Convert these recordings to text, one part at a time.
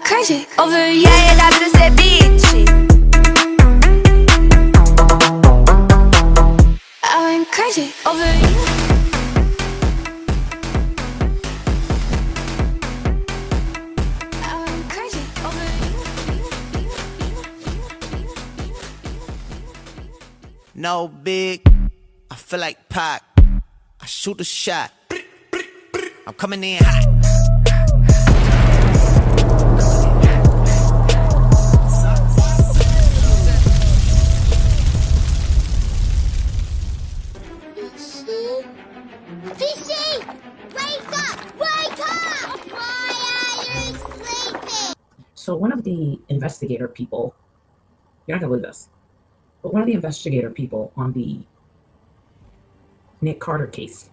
crazy over yeah, that's just that bitch. I went crazy over you. I went crazy over you. No big, I feel like Pac. I shoot a shot. I'm coming in hot. Fishy! Wake up! Wake up! Why are you sleeping? So one of the investigator people, you're not gonna believe this, but one of the investigator people on the Nick Carter case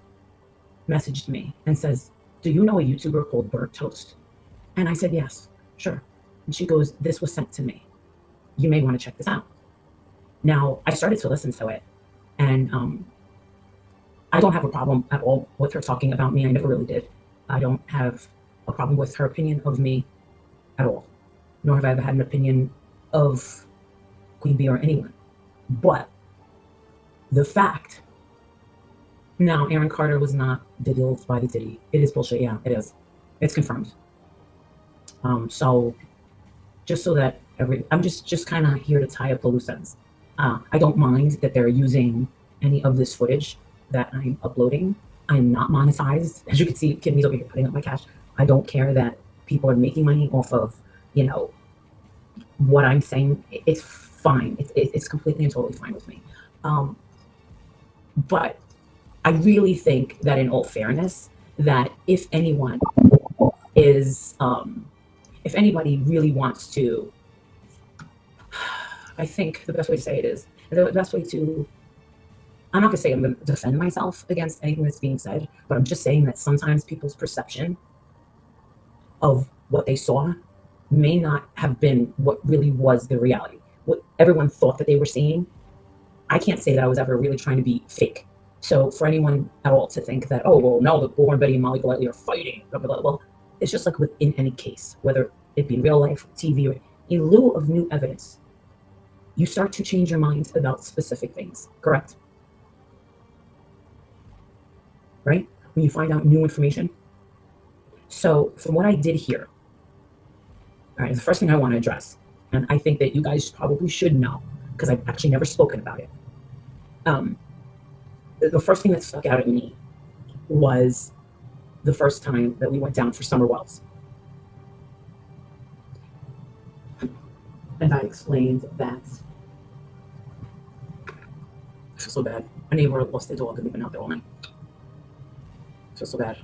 messaged me and says, do you know a YouTuber called Burnt Toast? And I said, yes, sure. And she goes, this was sent to me. You may want to check this out. Now, I started to listen to it, and I don't have a problem at all with her talking about me. I never really did. I don't have a problem with her opinion of me at all, nor have I ever had an opinion of Queen Bee or anyone. But the fact, now Aaron Carter was not diddled by the Diddy. It is bullshit. Yeah, it is. It's confirmed. So just so that I'm just kind of here to tie up the loose ends. I don't mind that they're using any of this footage that I'm uploading. I'm not monetized. As you can see, Kidney's over here putting up my cash. I don't care that people are making money off of, what I'm saying. It's fine. It's completely and totally fine with me. But I really think that, in all fairness, that if anyone is, if anybody really wants to, I think the best way to say it is, the best way to, I'm not gonna say I'm gonna defend myself against anything that's being said, but I'm just saying that sometimes people's perception of what they saw may not have been what really was the reality. What everyone thought that they were seeing, I can't say that I was ever really trying to be fake. So for anyone at all to think that, oh, well, no, the Born Betty and Molly Golightly are fighting, blah, blah, blah. Well, it's just like within any case, whether it be in real life, TV, or in lieu of new evidence, you start to change your mind about specific things, correct? Right? When you find out new information. So from what I did here, all right, the first thing I want to address, and I think that you guys probably should know, because I've actually never spoken about it. The first thing that stuck out at me was the first time that we went down for summer wells. And I explained that, I feel so bad. A neighbor lost their dog and they've been out there all night. I feel so bad.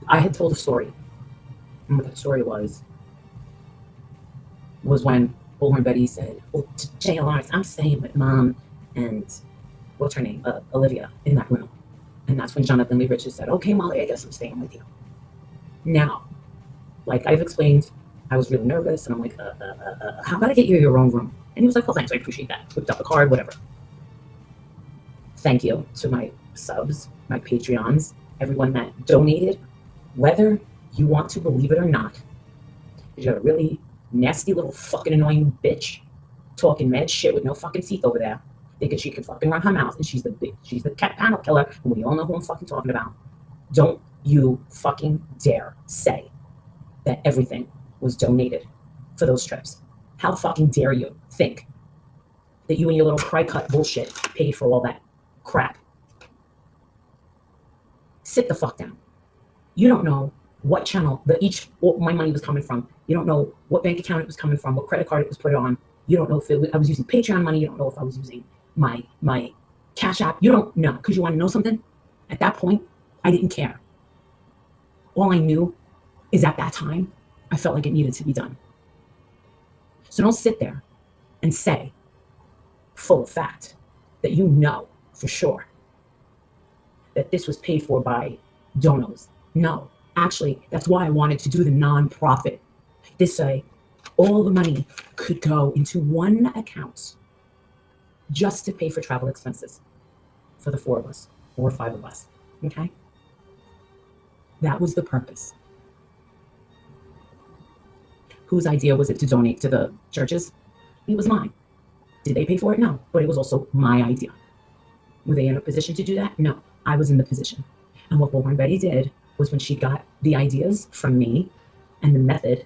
I had told a story, and what that story was when Bullhorn Betty said, well, to JLR, I'm staying with Mom and what's her name, Olivia, in that room. And that's when Jonathan Lee Richards said, okay, Molly, I guess I'm staying with you. Now, like I've explained, I was really nervous, and I'm like, how about I get you your own room? And he was like, well, thanks, I appreciate that. Whipped up a card, whatever. Thank you to my subs, my Patreons, everyone that donated, whether you want to believe it or not. You got a really nasty little fucking annoying bitch talking mad shit with no fucking teeth over there, thinking she can fucking run her mouth, and she's the cat panel killer, and we all know who I'm fucking talking about. Don't you fucking dare say that everything was donated for those trips. How fucking dare you think that you and your little cry cut bullshit paid for all that crap? Sit the fuck down. You don't know what channel my money was coming from. You don't know what bank account it was coming from, what credit card it was put on. You don't know if I was using Patreon money. You don't know if I was using my Cash App. You don't know, because you want to know something? At that point, I didn't care. All I knew is at that time, I felt like it needed to be done. So don't sit there and say, full of fact, that you know for sure that this was paid for by donors. No, actually, that's why I wanted to do the nonprofit. This way, all the money could go into one account just to pay for travel expenses for the 4 of us or 5 of us, okay? That was the purpose. Whose idea was it to donate to the churches? It was mine. Did they pay for it? No, but it was also my idea. Were they in a position to do that? No, I was in the position. And what Bullhorn Betty did was when she got the ideas from me and the method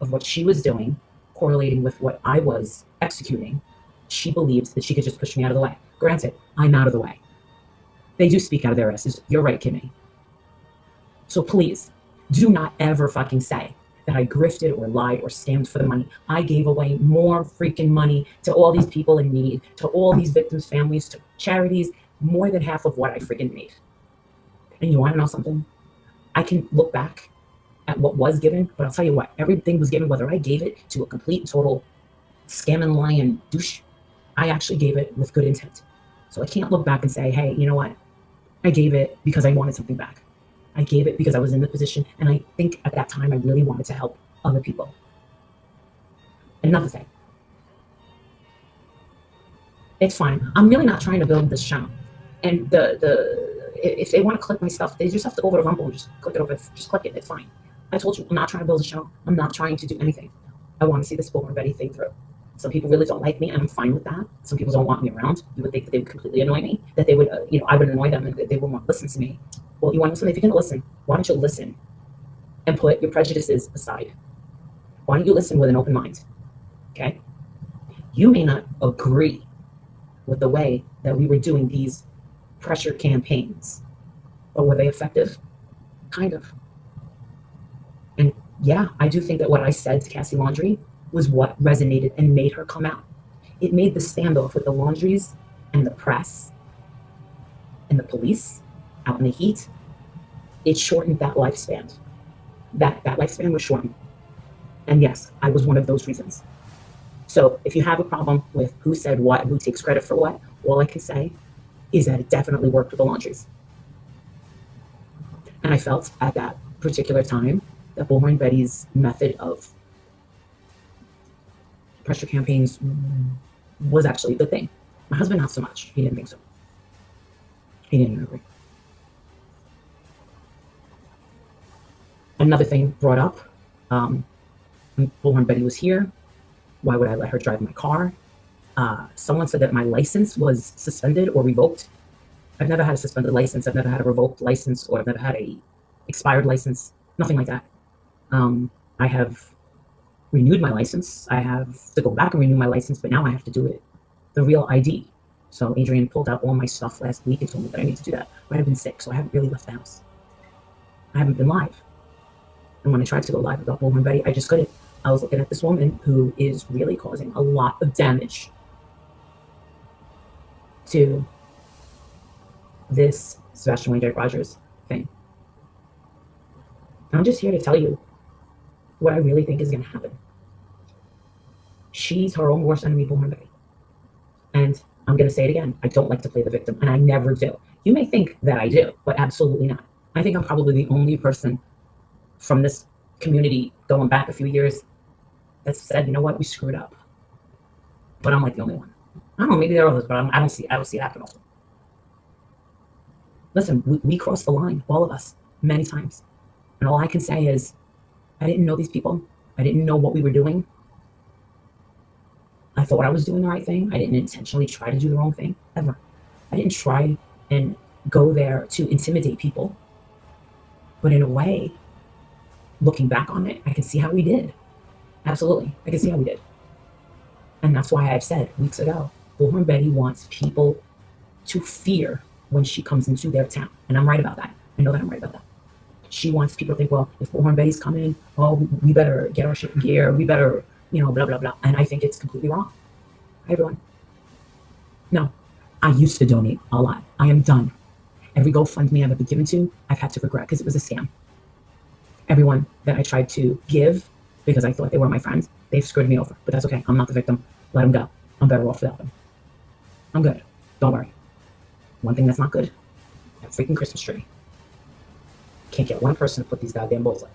of what she was doing, correlating with what I was executing, she believed that she could just push me out of the way. Granted, I'm out of the way. They do speak out of their asses. You're right, Kimmy. So please, do not ever fucking say that I grifted or lied or scammed for the money. I gave away more freaking money to all these people in need, to all these victims' families, to charities, more than half of what I freaking made. And you want to know something? I can look back at what was given, but I'll tell you what, everything was given, whether I gave it to a complete and total scam and lying douche, I actually gave it with good intent. So I can't look back and say, hey, you know what? I gave it because I wanted something back. I gave it because I was in the position, and I think at that time I really wanted to help other people. Another thing, it's fine. I'm really not trying to build this channel. And if they want to click my stuff, they just have to go over to Rumble and just click it over. Just click it. It's fine. I told you, I'm not trying to build a channel. I'm not trying to do anything. I want to see this Bullhorn Betty thing through. Some people really don't like me, and I'm fine with that. Some people don't want me around. You would think that they would completely annoy me, that they would, I would annoy them, and that they wouldn't want to listen to me. Well, you want to know something? If you're going to listen, why don't you listen and put your prejudices aside? Why don't you listen with an open mind? Okay? You may not agree with the way that we were doing these pressure campaigns, but were they effective? Kind of. And yeah, I do think that what I said to Cassie Laundrie was what resonated and made her come out. It made the standoff with the Laundries and the press and the police out in the heat. It shortened that lifespan. That lifespan was shortened. And yes, I was one of those reasons. So if you have a problem with who said what, who takes credit for what, all I can say is that it definitely worked with the Laundries. And I felt at that particular time that Bullhorn Betty's method of pressure campaigns was actually the thing. My husband, not so much. He didn't think so. He didn't agree. Another thing brought up, when Bullhorn Betty was here, why would I let her drive my car? Someone said that my license was suspended or revoked. I've never had a suspended license. I've never had a revoked license, or I've never had a expired license. Nothing like that. I have renewed my license. I have to go back and renew my license, but now I have to do it the real ID. So Adrian pulled out all my stuff last week and told me that I need to do that. But I've been sick, so I haven't really left the house. I haven't been live. And when I tried to go live about Bullhorn Betty, I just couldn't. I was looking at this woman who is really causing a lot of damage to this Sebastian Wayne Derek Rogers thing. I'm just here to tell you what I really think is going to happen. She's her own worst enemy, Bullhorn Betty. And I'm going to say it again. I don't like to play the victim, and I never do. You may think that I do, but absolutely not. I think I'm probably the only person from this community going back a few years that said, you know what, we screwed up. But I'm like the only one. I don't know, maybe there are others, but I don't see it happen often. Listen, we crossed the line, all of us, many times. And all I can say is, I didn't know these people. I didn't know what we were doing. I thought I was doing the right thing. I didn't intentionally try to do the wrong thing, ever. I didn't try and go there to intimidate people. But in a way, looking back on it, I can see how we did. Absolutely, I can see how we did. And that's why I've said weeks ago, Bullhorn Betty wants people to fear when she comes into their town. And I'm right about that. I know that I'm right about that. She wants people to think, well, if Bullhorn Betty's coming, oh, we better get our shit in gear. We better, blah, blah, blah. And I think it's completely wrong. Hi, everyone. No, I used to donate a lot. I am done. Every GoFundMe I've ever given to, I've had to regret because it was a scam. Everyone that I tried to give because I thought they were my friends, they've screwed me over. But that's okay. I'm not the victim. Let them go. I'm better off without them. I'm good. Don't worry. One thing that's not good, that freaking Christmas tree. Can't get one person to put these goddamn bowls up.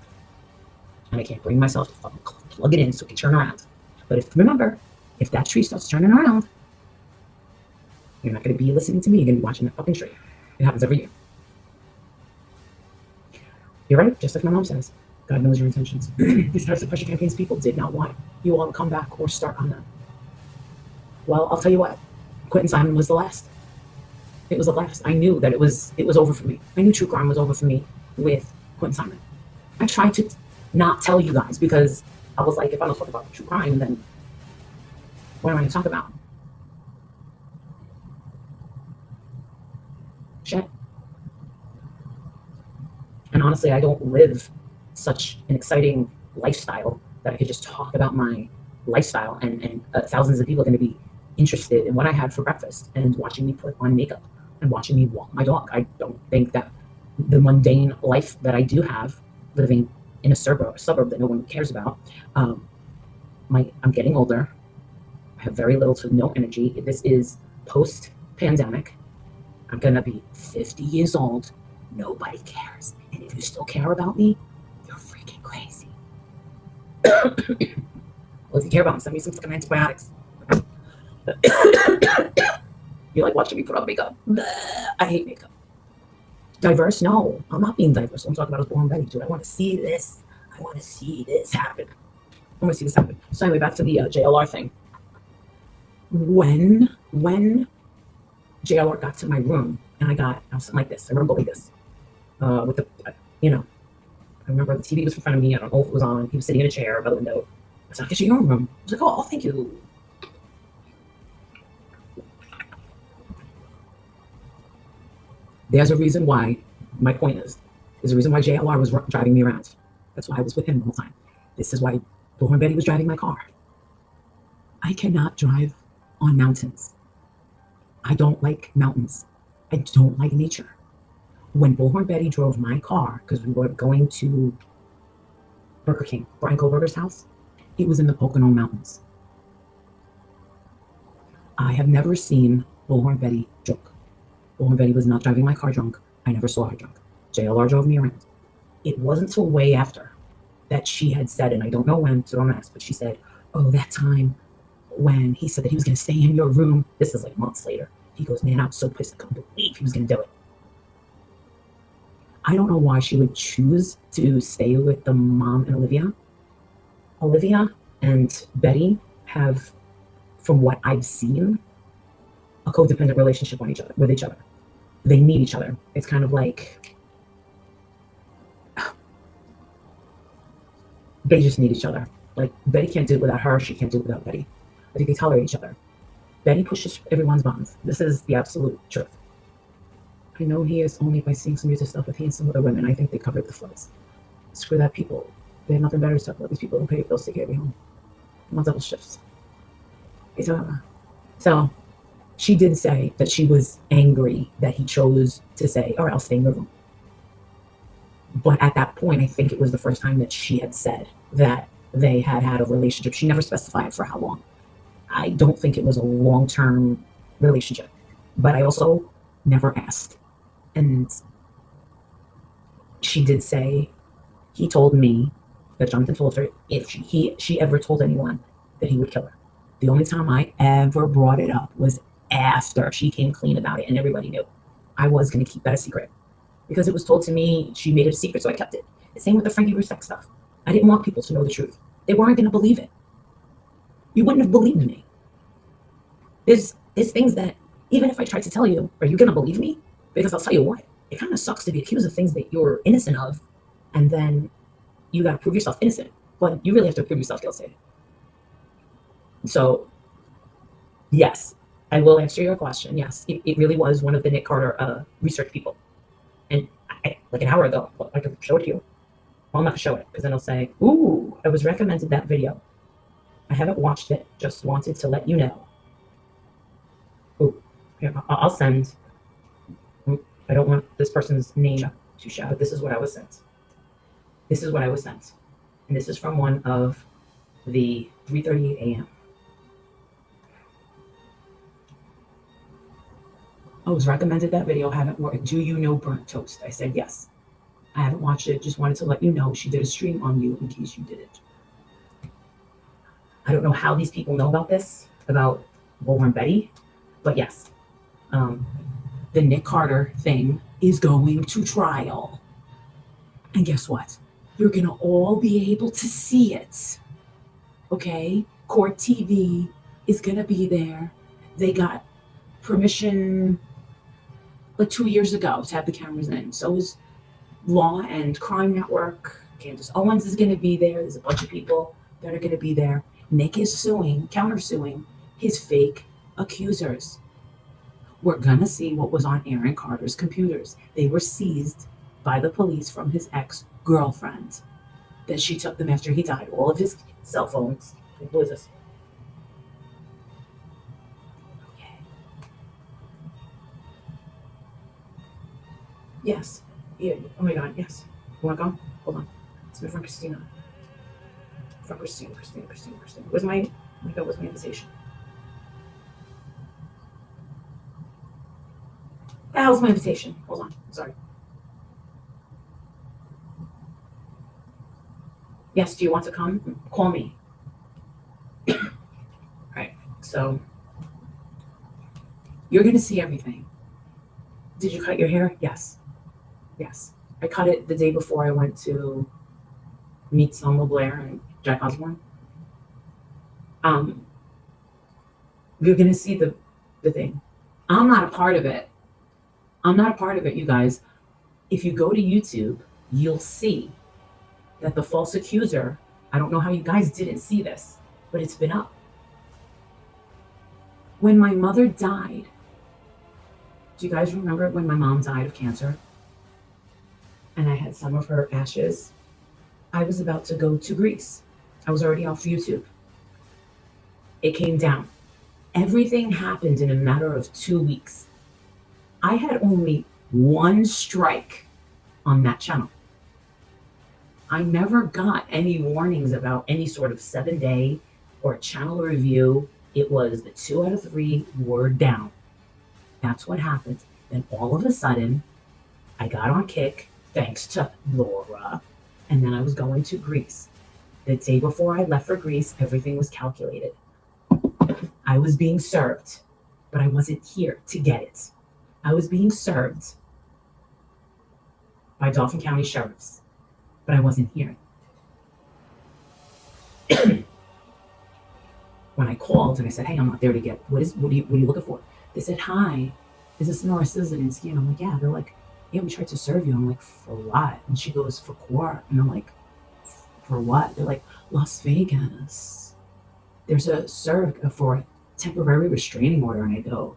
And I can't bring myself to fucking plug it in so it can turn around. But remember, if that tree starts turning around, you're not going to be listening to me. You're going to be watching that fucking tree. It happens every year. You're right, just like my mom says. God knows your intentions. These types of pressure campaigns, people did not want you all to come back or start on them. Well, I'll tell you what, Quentin Simon was the last. It was the last. I knew that it was over for me. I knew true crime was over for me with Quentin Simon. I tried to not tell you guys because I was like, if I don't talk about true crime, then what am I going to talk about? Shit. And honestly, I don't live such an exciting lifestyle that I could just talk about my lifestyle and thousands of people are going to be interested in what I had for breakfast and watching me put on makeup and watching me walk my dog. I don't think that the mundane life that I do have, living in a suburb that no one cares about, I'm getting older. I have very little to no energy. This is post-pandemic. I'm going to be 50 years old. Nobody cares. And if you still care about me, you're freaking crazy. Well, if you care about me, send me some fucking antibiotics. You like watching me put on makeup? I hate makeup. Diverse? No, I'm not being diverse. What I'm talking about is Born Ready, dude. I want to see this. I want to see this happen. I want to see this happen. So anyway, back to the JLR thing. When JLR got to my room, and I was sitting like this. I remember like this. With the, I remember the TV was in front of me. I don't know if it was on. He was sitting in a chair by the window. I was like, "Get your own room." I was like, "Oh, thank you." There's a reason why. My point is, there's a reason why JLR was driving me around. That's why I was with him the whole time. This is why Bullhorn Betty was driving my car. I cannot drive on mountains. I don't like mountains. I don't like nature. When Bullhorn Betty drove my car, because we were going to Burger King, Brian Kohlberger's house, it was in the Pocono Mountains. I have never seen Bullhorn Betty drunk. Bullhorn Betty was not driving my car drunk. I never saw her drunk. JLR drove me around. It wasn't until way after that she had said, and I don't know when, so don't ask, but she said, "Oh, that time when he said that he was going to stay in your room." This is like months later. He goes, "Man, I'm so pissed. I couldn't believe he was going to do it." I don't know why she would choose to stay with the mom and Olivia. Olivia and Betty have, from what I've seen, a codependent relationship with each other. They need each other. It's kind of like they just need each other. Like Betty can't do it without her. She can't do it without Betty. I think they tolerate each other. Betty pushes everyone's buttons. This is the absolute truth. I know he is only by seeing some music stuff with he and some other women. I think they covered the floods. Screw that people. They have nothing better to talk about. These people don't pay bills to get me home. I'm on double shifts. So she did say that she was angry that he chose to say, "All right, I'll stay in your room." But at that point, I think it was the first time that she had said that they had a relationship. She never specified for how long. I don't think it was a long-term relationship, but I also never asked. And she did say, he told me that Jonathan told her if she ever told anyone that he would kill her. The only time I ever brought it up was after she came clean about it and everybody knew. I was going to keep that a secret because it was told to me. She made it a secret, so I kept it. The same with the Frankie Ruseck stuff. I didn't want people to know the truth. They weren't going to believe it. You wouldn't have believed me. There's things that even if I tried to tell you, are you going to believe me? Because I'll tell you what, it kind of sucks to be accused of things that you're innocent of, and then you got to prove yourself innocent. But you really have to prove yourself guilty. So, yes, I will answer your question. Yes, it really was one of the Nick Carter research people. And like an hour ago, I could show it to you. Well, I'm not going to show it because then I'll say, "Ooh, I was recommended that video." I haven't watched it, just wanted to let you know. Ooh, here, I'll send. I don't want this person's name to shout, but this is what I was sent. This is what I was sent. And this is from one of the 3:38 a.m. I was recommended that video. Haven't worked. Do you know Burnt Toast? I said yes. I haven't watched it. Just wanted to let you know she did a stream on you in case you didn't. I don't know how these people know about this, about Bullhorn Betty, but yes. The Nick Carter thing is going to trial. And guess what? You're going to all be able to see it. Okay? Court TV is going to be there. They got permission like 2 years ago to have the cameras in. So is Law and Crime Network. Candace Owens is going to be there. There's a bunch of people that are going to be there. Nick is countersuing his fake accusers. We're going to see what was on Aaron Carter's computers. They were seized by the police from his ex-girlfriend. Then she took them after he died. All of his cell phones. What is this? Okay. Yes. Yeah. Oh my God. Yes. You want to go? Hold on. It's my friend Christina. Christina. Where's my invitation? The hell's my invitation? Hold on. Sorry. Yes, do you want to come? Call me. All right. So you're going to see everything. Did you cut your hair? Yes. I cut it the day before I went to meet Selma Blair and Jack Osborne. You're going to see the thing. I'm not a part of it. You guys. If you go to YouTube, you'll see that the false accuser, I don't know how you guys didn't see this, but it's been up. When my mother died, do you guys remember when my mom died of cancer? And I had some of her ashes. I was about to go to Greece. I was already off YouTube. It came down. Everything happened in a matter of 2 weeks. I had only one strike on that channel. I never got any warnings about any sort of 7-day or channel review. It was the 2 out of 3 were down. That's what happened. Then all of a sudden, I got on Kick, thanks to Laura, and then I was going to Greece. The day before I left for Greece, everything was calculated. I was being served, but I wasn't here to get it. I was being served by Dauphin County sheriffs, but I wasn't here. When I called and I said, hey, I'm not there to get, what are you looking for? They said, hi, is this Nora Szynski? And I'm like, yeah. They're like, yeah, we tried to serve you. I'm like, for what? And she goes, for court. And I'm like, for what? They're like, Las Vegas. There's a serve for a temporary restraining order. And I go,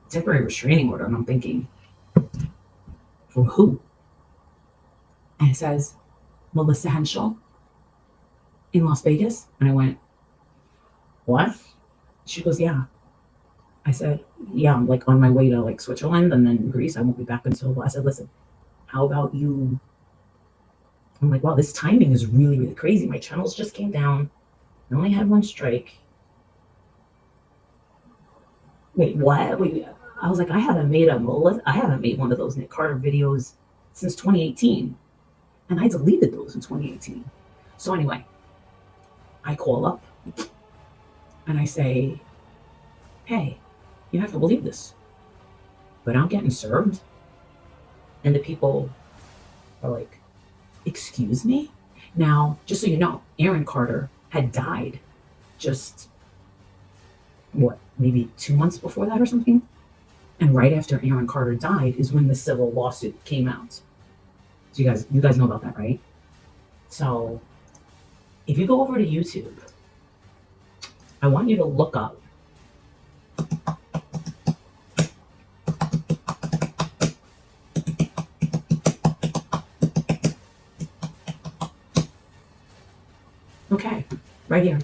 temporary restraining order? And I'm thinking, for who? And it says, Melissa Henschel in Las Vegas. And I went, what? She goes, yeah. I said, yeah, I'm like on my way to like Switzerland and then Greece. I won't be back until, I said, listen, how about you? I'm like, wow, this timing is really, really crazy. My channels just came down. I only had one strike. Wait, what? Wait, I was like, I haven't made one of those Nick Carter videos since 2018. And I deleted those in 2018. So anyway, I call up and I say, hey, you have to believe this, but I'm getting served. And the people are like, excuse me? Now, just so you know, Aaron Carter had died just, maybe 2 months before that or something? And right after Aaron Carter died is when the civil lawsuit came out. So you guys know about that, right? So if you go over to YouTube, I want you to look up okay, right here.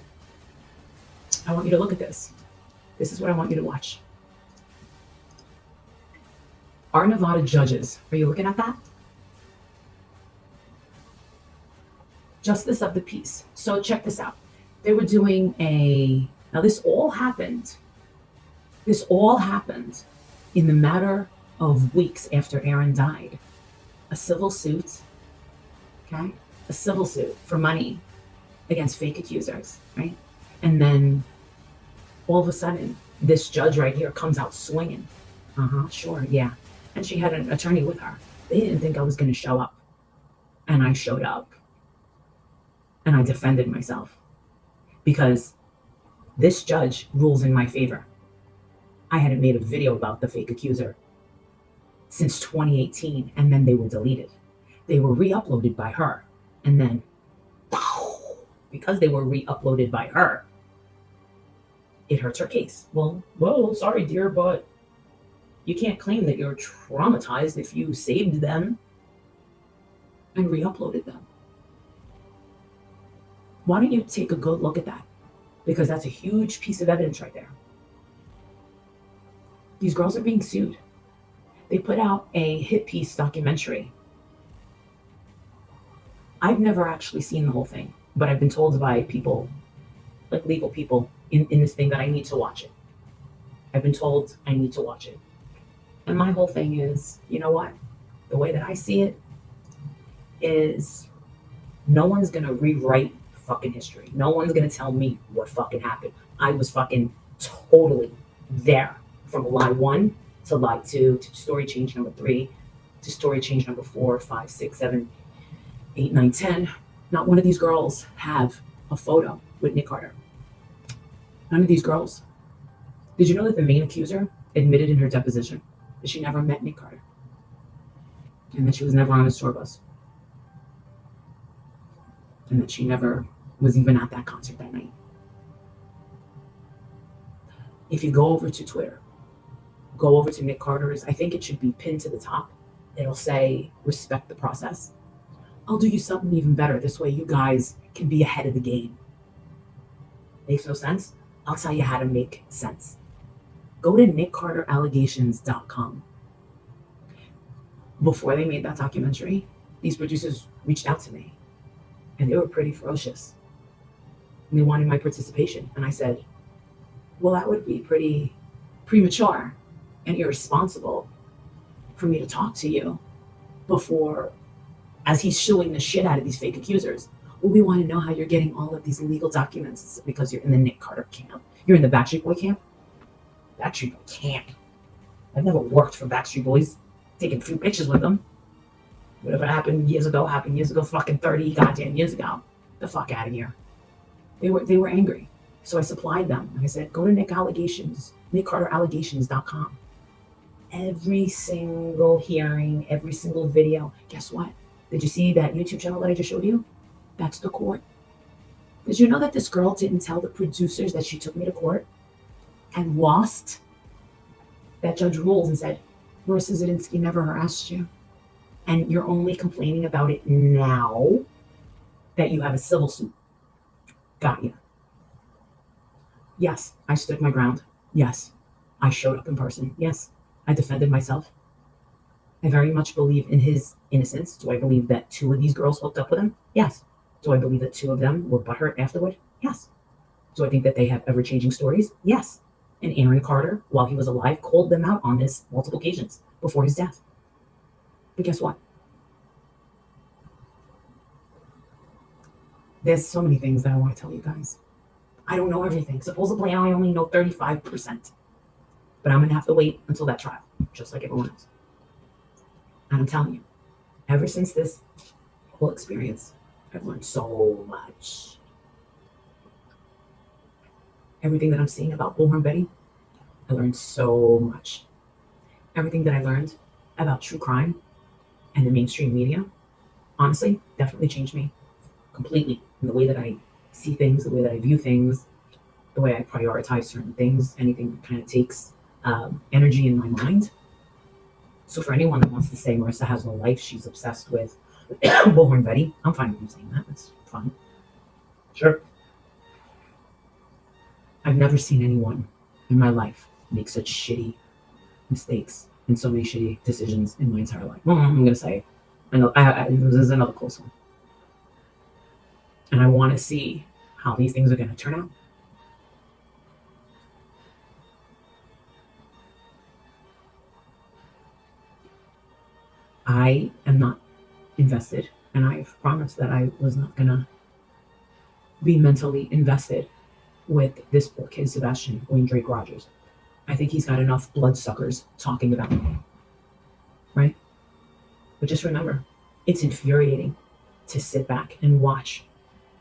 I want you to look at this. This is what I want you to watch. Our Nevada judges, are you looking at that? Justice of the peace. So check this out. They were doing now this all happened in the matter of weeks after Aaron died. A civil suit, okay? A civil suit for money against fake accusers, right? And then all of a sudden, this judge right here comes out swinging. Sure, yeah. And she had an attorney with her. They didn't think I was going to show up. And I showed up and I defended myself because this judge rules in my favor. I hadn't made a video about the fake accuser since 2018, and then they were deleted. They were re-uploaded by her, and then because they were re-uploaded by her, it hurts her case. Well, sorry, dear, but you can't claim that you're traumatized if you saved them and re-uploaded them. Why don't you take a good look at that? Because that's a huge piece of evidence right there. These girls are being sued. They put out a hit piece documentary. I've never actually seen the whole thing, but I've been told by people, like legal people in this thing, that I need to watch it. I've been told I need to watch it. And my whole thing is, you know what? The way that I see it is no one's going to rewrite fucking history. No one's going to tell me what fucking happened. I was fucking totally there from lie 1 to lie 2 to story change number 3 to story change number 4, 5, 6, 7, 8, 9, 10. Not one of these girls have a photo with Nick Carter. None of these girls. Did you know that the main accuser admitted in her deposition that she never met Nick Carter and that she was never on a tour bus and that she never was even at that concert that night? If you go over to Twitter, go over to Nick Carter's, I think it should be pinned to the top. It'll say, respect the process. I'll do you something even better. This way you guys can be ahead of the game. Makes no sense? I'll tell you how to make sense. Go to nickcarterallegations.com. Before they made that documentary, these producers reached out to me and they were pretty ferocious. And they wanted my participation. And I said, well, that would be pretty premature and irresponsible for me to talk to you before, as he's shooing the shit out of these fake accusers. Well, we want to know how you're getting all of these legal documents because you're in the Nick Carter camp. You're in the Backstreet Boy camp? Backstreet Boy camp. I've never worked for Backstreet Boys. Taken a few pictures with them. Whatever happened years ago, fucking 30 goddamn years ago. The fuck out of here. They were angry. So I supplied them. Like I said, go to nickcarterallegations.com. Every single hearing, every single video. Guess what? Did you see that YouTube channel that I just showed you? That's the court. Did you know that this girl didn't tell the producers that she took me to court and lost? That judge ruled and said, Marissa Zadinsky never harassed you. And you're only complaining about it now that you have a civil suit. Got you. Yes, I stood my ground. Yes, I showed up in person. Yes, I defended myself. I very much believe in his innocence. Do I believe that 2 of these girls hooked up with him? Yes. Do I believe that 2 of them were butthurt afterward? Yes. Do I think that they have ever-changing stories? Yes. And Aaron Carter, while he was alive, called them out on this multiple occasions before his death. But guess what? There's so many things that I want to tell you guys. I don't know everything. Supposedly, I only know 35%. But I'm going to have to wait until that trial, just like everyone else. And I'm telling you, ever since this whole experience, I've learned so much. Everything that I'm seeing about Bullhorn Betty, I learned so much. Everything that I learned about true crime and the mainstream media, honestly, definitely changed me completely in the way that I see things, the way that I view things, the way I prioritize certain things, anything that kind of takes energy in my mind. So for anyone that wants to say Marissa has no life, she's obsessed with Bullhorn Betty, I'm fine with you saying that. That's fun. Sure. I've never seen anyone in my life make such shitty mistakes and so many shitty decisions in my entire life. Well, I'm going to say, I know this is another close one. And I want to see how these things are going to turn out. I am not invested, and I've promised that I was not going to be mentally invested with this poor kid, Sebastian Wayne Drake Rogers. I think he's got enough bloodsuckers talking about him, right? But just remember, it's infuriating to sit back and watch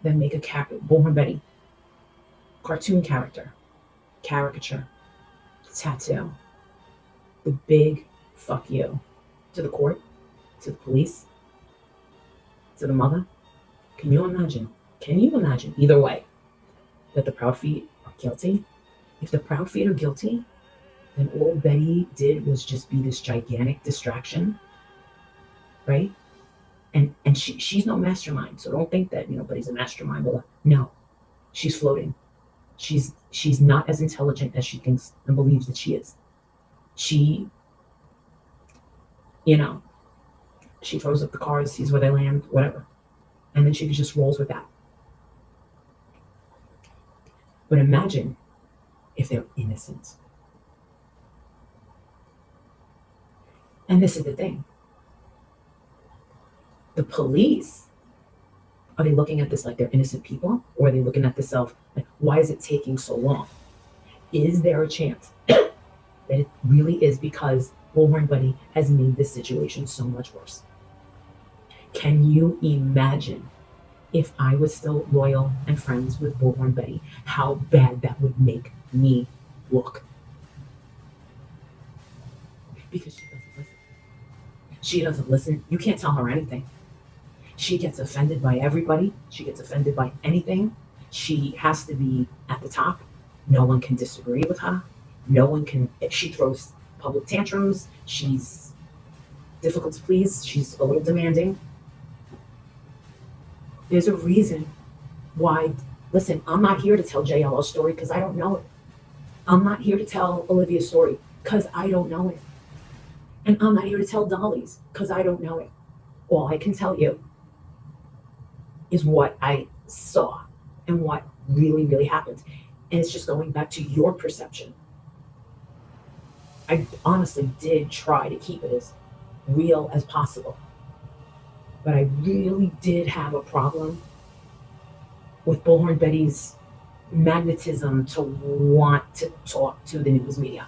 them make a Bullhorn Betty cartoon character, caricature, tattoo, the big fuck you to the court, to the police, to the mother. Can you imagine? Can you imagine either way that the Proud Feet are guilty? If the Proud Feet are guilty, then all Betty did was just be this gigantic distraction, right? And she's no mastermind, so don't think that Betty's a mastermind. No, she's floating. She's not as intelligent as she thinks and believes that she is. She throws up the cards, sees where they land, whatever, and then she just rolls with that. But imagine if they're innocent. And this is the thing. The police, are they looking at this like they're innocent people? Or are they looking at this like, why is it taking so long? Is there a chance that it really is because Bullhorn Buddy has made this situation so much worse? Can you imagine if I was still loyal and friends with Bullhorn Betty, how bad that would make me look? Because she doesn't listen. She doesn't listen. You can't tell her anything. She gets offended by everybody. She gets offended by anything. She has to be at the top. No one can disagree with her. No one can. She throws public tantrums. She's difficult to please. She's a little demanding. There's a reason why. Listen, I'm not here to tell JLO's story because I don't know it. I'm not here to tell Olivia's story because I don't know it. And I'm not here to tell Dolly's because I don't know it. All I can tell you is what I saw and what really, really happened. And it's just going back to your perception. I honestly did try to keep it as real as possible. But I really did have a problem with Bullhorn Betty's magnetism to want to talk to the news media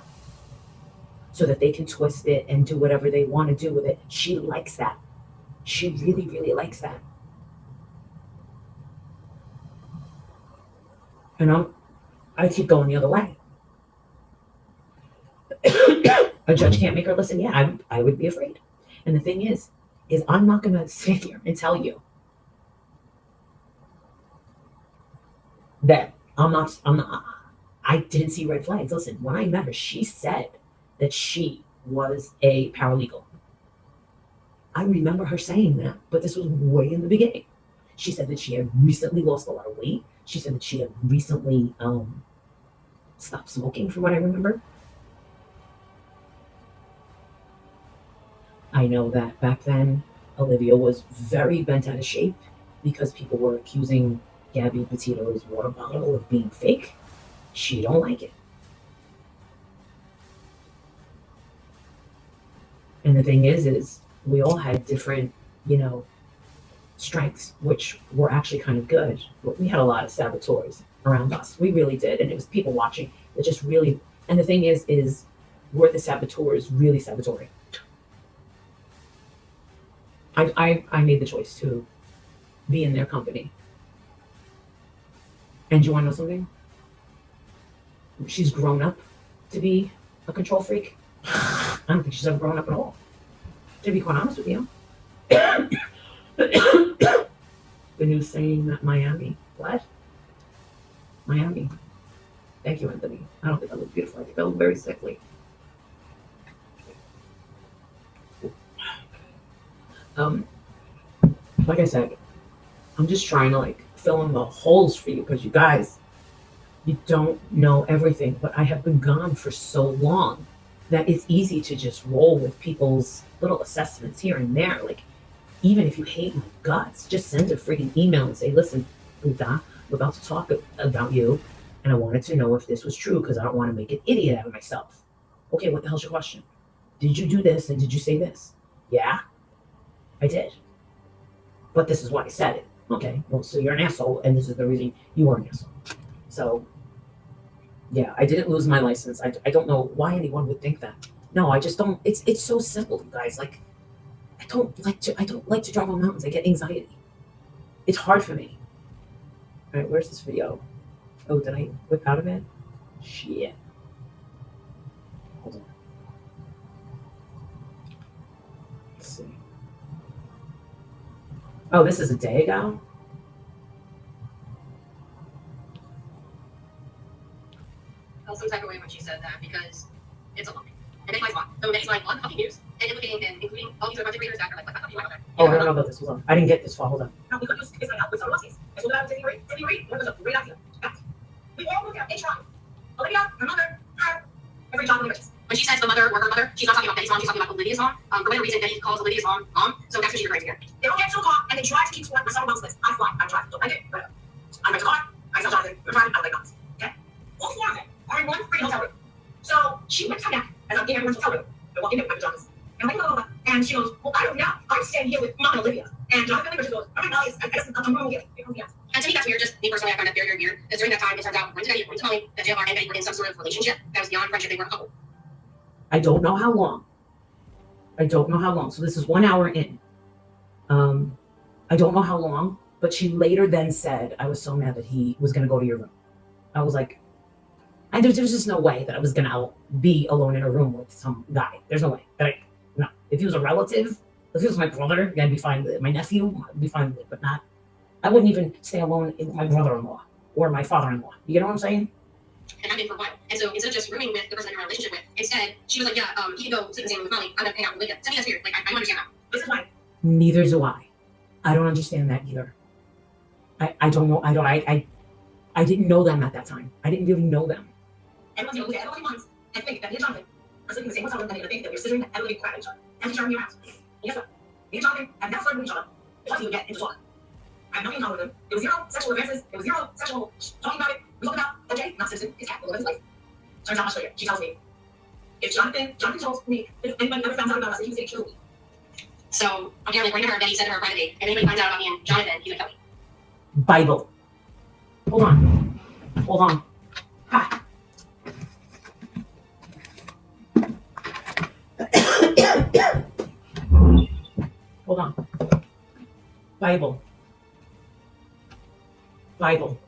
so that they can twist it and do whatever they want to do with it. She likes that. She really, really likes that. And I keep going the other way. A judge can't make her listen. Yeah, I would be afraid. And the thing is I'm not going to sit here and tell you that I didn't see red flags. Listen, when I met her, she said that she was a paralegal. I remember her saying that, but this was way in the beginning. She said that she had recently lost a lot of weight. She said that she had recently stopped smoking, from what I remember. I know that back then, Olivia was very bent out of shape because people were accusing Gabby Petito's water bottle of being fake. She don't like it. And the thing is we all had different, strengths, which were actually kind of good. But we had a lot of saboteurs around us. We really did. And it was people watching that just really, and the thing is were the saboteurs really saboteur? I made the choice to be in their company. And you want to know something? She's grown up to be a control freak. I don't think she's ever grown up at all, to be quite honest with you. The news saying that Miami. What? Miami. Thank you, Anthony. I don't think I look beautiful. I think I look very sickly. Like I said, I'm just trying to fill in the holes for you because you guys, you don't know everything. But I have been gone for so long that it's easy to just roll with people's little assessments here and there. Even if you hate my guts, just send a freaking email and say, listen, Uta, we're about to talk about you, and I wanted to know if this was true because I don't want to make an idiot out of myself. Okay, what the hell's your question? Did you do this and did you say this? Yeah, I did. But this is why I said it. Okay, well, so you're an asshole, and this is the reason you are an asshole. So, yeah, I didn't lose my license. I don't know why anyone would think that. No, I just don't. It's so simple, you guys. I don't like to drive on mountains. I get anxiety. it's hard for me. All right, where's this video? Oh, did I whip out of it? Shit. Hold on. Let's see. Oh, this is a day ago? Felt some type of way when she said that because it's a lie. And Betty's like, so Betty's like, on the fucking news, and implicating and including all these other readers after like, what the fuck do you want? Oh, I don't know about this. Hold on. I didn't get this far. Hold on. No, we could use this like with some losses. And so that was Timmy Reed, what was a great idea. We all look at each one. Olivia, her mother, her, every John Lewis. When she says the mother or her mother, she's not talking about Betty's mom, she's talking about Olivia's mom. For whatever reason, Betty calls Olivia's mom, so that's what she's referring to here. They don't get to a car and they try to keep score with someone else's list. I fly, I drive, don't like it, whatever. I rent a car, I sell Jonathan, you're driving, I like guns. Okay? All four of them are in one freaking hotel room. So she went to my neck as I'm in everyone's hotel room. I walk in there with my pajamas. And I'm like, blah, blah, blah. And she goes, well, I don't know. I'm staying here with Mom and Olivia. And Jonathan just goes, all right, Molly, I guess I'm wrong here. And to me, that's weird. Just me personally, I find that very, very weird. Because during that time, it turns out, according to Betty, according to Molly, that JLR and Betty were in some sort of relationship that was beyond friendship. They were a couple. I don't know how long. I don't know how long. So this is 1 hour in. I don't know how long, but she later then said, I was so mad that he was going to go to your room. I was like, and there was just no way that I was going to be alone in a room with some guy. There's no way. No. If he was a relative, if he was my brother, I'd be fine with it. My nephew, I'd be fine with it, but not. I wouldn't even stay alone with my brother-in-law or my father-in-law. You know what I'm saying? And I've been for a while. And so instead of just rooming with the person I'm in a relationship with, instead, she was like, yeah, he can go sleep in the same room with Molly. I'm going to hang out with Olivia. To me, that's weird. Like, I don't understand that. This is why. Neither do I. I don't understand that either. I don't know. I didn't know them at that time. I didn't really know them. Everyone's going to look at everybody wants and think that me and Jonathan are sleeping in the same hotel room and they're going to think that we're scissoring and everybody crap at each other. And each other in your house. And guess what? Me and Jonathan have never flirted with each other. Once we would get into talk. I have nothing in common with him. There was zero sexual advances. There was zero sexual talking about it. We talked about OJ, not Simpson, his cat, will live his life. Turns out much later, she tells me, if Jonathan told me, if anybody ever found out about us, he was going to kill me. So, apparently, according to her, Betty said to her privately, if anybody finds out about me and Jonathan, he's going to kill me. Bible. Hold on. Hold on. Ha. Hold on. Bible. Bible.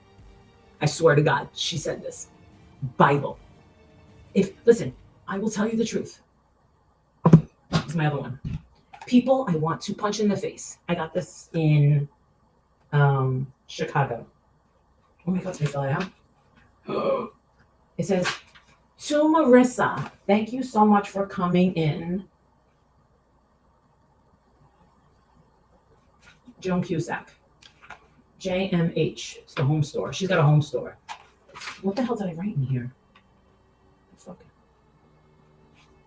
I swear to God, she said this. Bible. Listen, I will tell you the truth. It's my other one. People I want to punch in the face. I got this in Chicago. Oh my God, can I fill it out? It says, to Marissa, thank you so much for coming in. Joan Cusack. JMH. It's the home store. She's got a home store. What the hell did I write in here?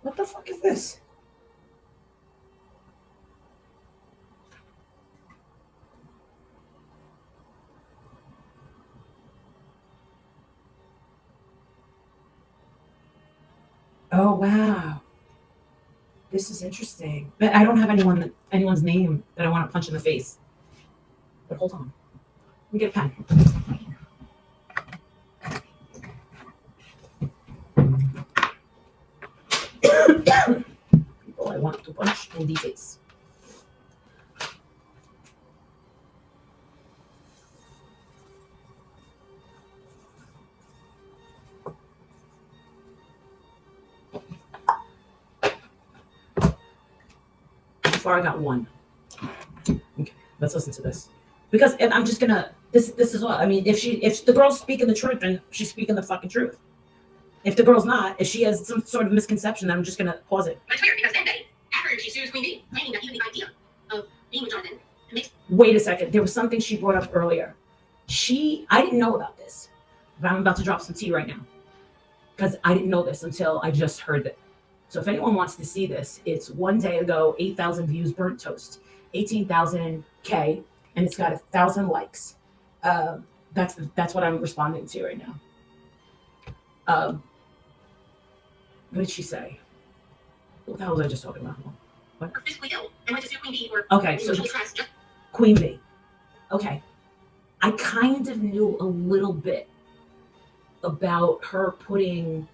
What the fuck is this? Oh wow. This is interesting. But I don't have anyone's name that I want to punch in the face. But hold on. Let me get a pen. People I want to punch in the face. So far I got one. Okay, let's listen to this. Because I'm just gonna this is what I mean. If the girl's speaking the truth, then she's speaking the fucking truth. If the girl's not, if she has some sort of misconception, then I'm just gonna pause it. But it's weird because then Betty, after she sues Queen Bee, claiming that even the idea of being with Jonathan makes. Wait a second. There was something she brought up earlier. I didn't know about this, but I'm about to drop some tea right now because I didn't know this until I just heard it. So if anyone wants to see this, it's 1 day ago, 8,000 views, burnt toast, 18,000 K, and it's got 1,000 likes. That's what I'm responding to right now. What did she say? What the hell was I just talking about? What? Or physically ill and went to sue Queen Bee or Okay, so stress. Queen Bee. Okay. I kind of knew a little bit about her putting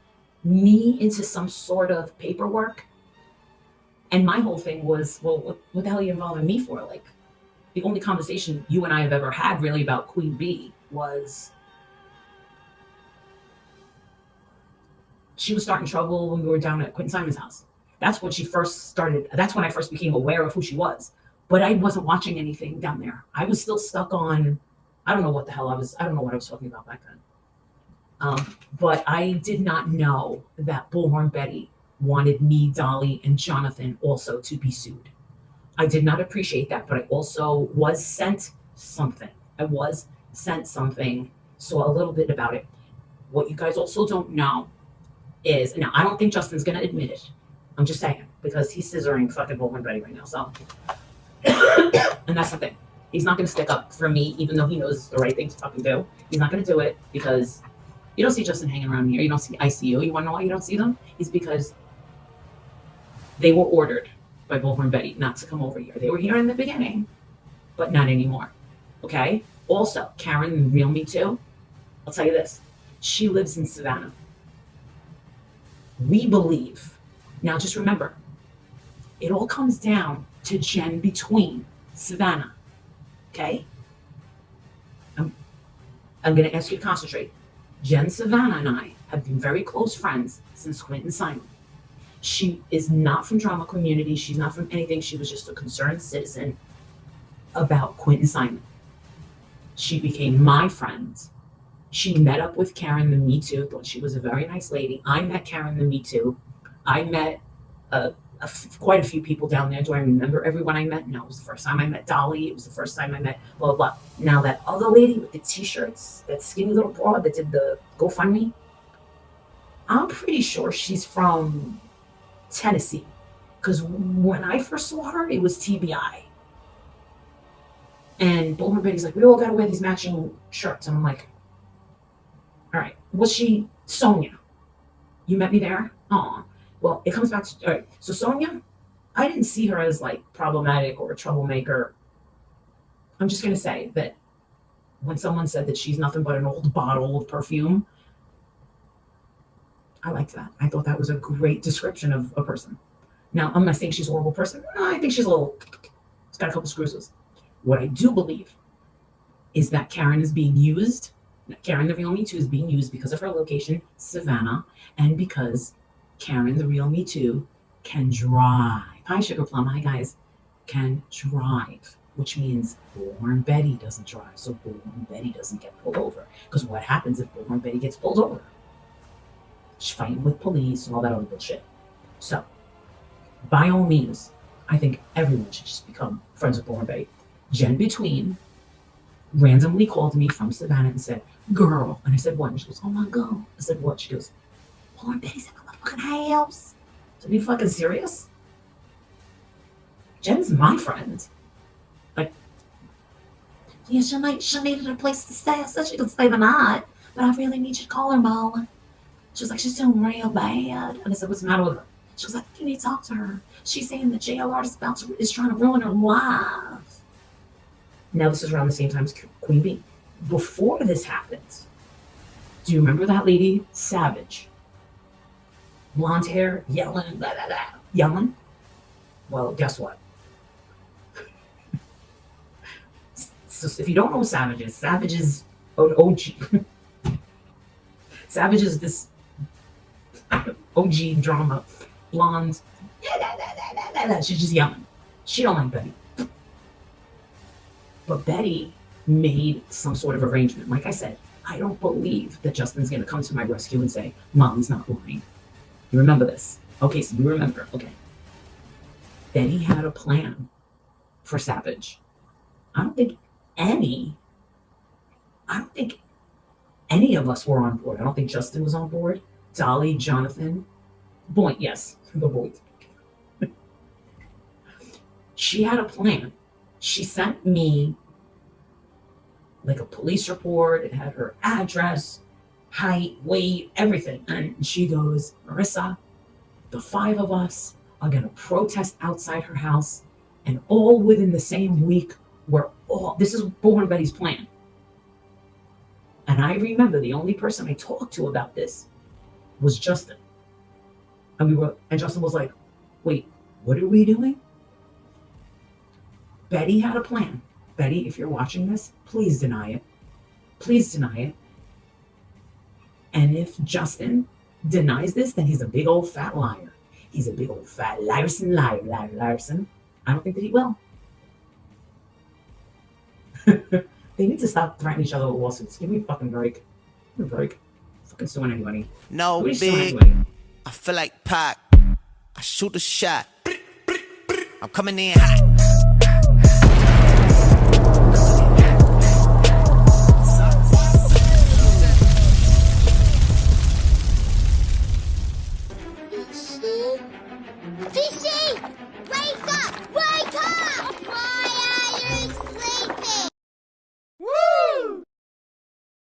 me into some sort of paperwork. And my whole thing was, well, what the hell are you involving me for? Like, the only conversation you and I have ever had really about Queen Bee was she was starting trouble when we were down at Quentin Simon's house. That's when she first started. That's when I first became aware of who she was. But I wasn't watching anything down there. I was still stuck on, I don't know what the hell I don't know what I was talking about back then. But I did not know that Bullhorn Betty wanted me, Dolly, and Jonathan also to be sued. I did not appreciate that, but I also was sent something. Saw a little bit about it. What you guys also don't know is, now I don't think Justin's going to admit it. I'm just saying, because he's scissoring fucking Bullhorn Betty right now, so. And that's the thing. He's not going to stick up for me, even though he knows it's the right thing to fucking do. He's not going to do it because you don't see Justin hanging around here. You don't see ICU. You want to know why you don't see them? It's because they were ordered by Bullhorn Betty not to come over here. They were here in the beginning, but not anymore. Okay? Also, Karen, real me too. I'll tell you this. She lives in Savannah. We believe. Now, just remember, it all comes down to Jen between Savannah. Okay? I'm going to ask you to concentrate. Jen, Savannah, and I have been very close friends since Quentin Simon. She is not from drama community. She's not from anything. She was just a concerned citizen about Quentin Simon. She became my friend. She met up with Karen the Me Too. Thought she was a very nice lady. I met Karen the Me Too. I met quite a few people down there. Do I remember everyone I met? No, it was the first time I met Dolly. It was the first time I met blah, blah, blah. Now that other lady with the t-shirts, that skinny little broad that did the GoFundMe, I'm pretty sure she's from Tennessee. Because when I first saw her, it was TBI. And Bullhorn Betty's like, we all got to wear these matching shirts. And I'm like, all right, was she Sonia? You met me there? Aw. Well, it comes back to, all right, so Sonia, I didn't see her as like problematic or a troublemaker. I'm just going to say that when someone said that she's nothing but an old bottle of perfume, I liked that. I thought that was a great description of a person. Now, I'm not saying she's a horrible person. No, I think she's a little, it's got a couple screws loose. What I do believe is that Karen is being used. Karen, the real Me Too, is being used because of her location, Savannah, and because Karen, the real Me Too, can drive. Hi, Sugar Plum. Hi, guys. Can drive, which means Bullhorn Betty doesn't drive, so Bullhorn Betty doesn't get pulled over. Because what happens if Bullhorn Betty gets pulled over? She's fighting with police and all that other bullshit. So, by all means, I think everyone should just become friends with Bullhorn Betty. Jen Between randomly called me from Savannah and said, girl. And I said, what? And she goes, oh my God. I said, what? She goes, Bullhorn Betty's at my fucking house. So, are you fucking serious? Jen's my friend. Like, yeah, she needed a place to stay. I said she could stay the night, but I really need you to call her, Molly. She was like, she's doing real bad. And I said, what's the matter with her? She was like, you need to talk to her. She's saying the JLR is trying to ruin her life. Now, this is around the same time as Queen Bee. Before this happens, do you remember that lady, Savage? Blonde hair, yelling, blah, blah, blah, yelling? Well, guess what? So if you don't know Savage is an OG. Savage is this OG drama, blonde. She's just yelling. She don't like Betty. But Betty made some sort of arrangement. Like I said, I don't believe that Justin's going to come to my rescue and say, Molly's not lying. You remember this? Okay, so you remember. Okay. Betty had a plan for Savage. I don't think any of us were on board. I don't think Justin was on board. Dolly, Jonathan, Boyd, yes, the Boyd. She had a plan. She sent me like a police report. It had her address, height, weight, everything. And she goes, Marissa, the 5 of us are going to protest outside her house. And all within the same week, this is Bullhorn Betty's plan. And I remember the only person I talked to about this was Justin. And Justin was like, wait, what are we doing? Betty had a plan. Betty, if you're watching this, please deny it. Please deny it. And if Justin denies this, then he's a big old fat liar. He's a big old fat liarson. I don't think that he will. They need to stop threatening each other with lawsuits. Give me a fucking break. Give me a break. Fucking suing anybody. No Who are you suing big. anyway? I feel like Pac. I shoot a shot. I'm coming in hot.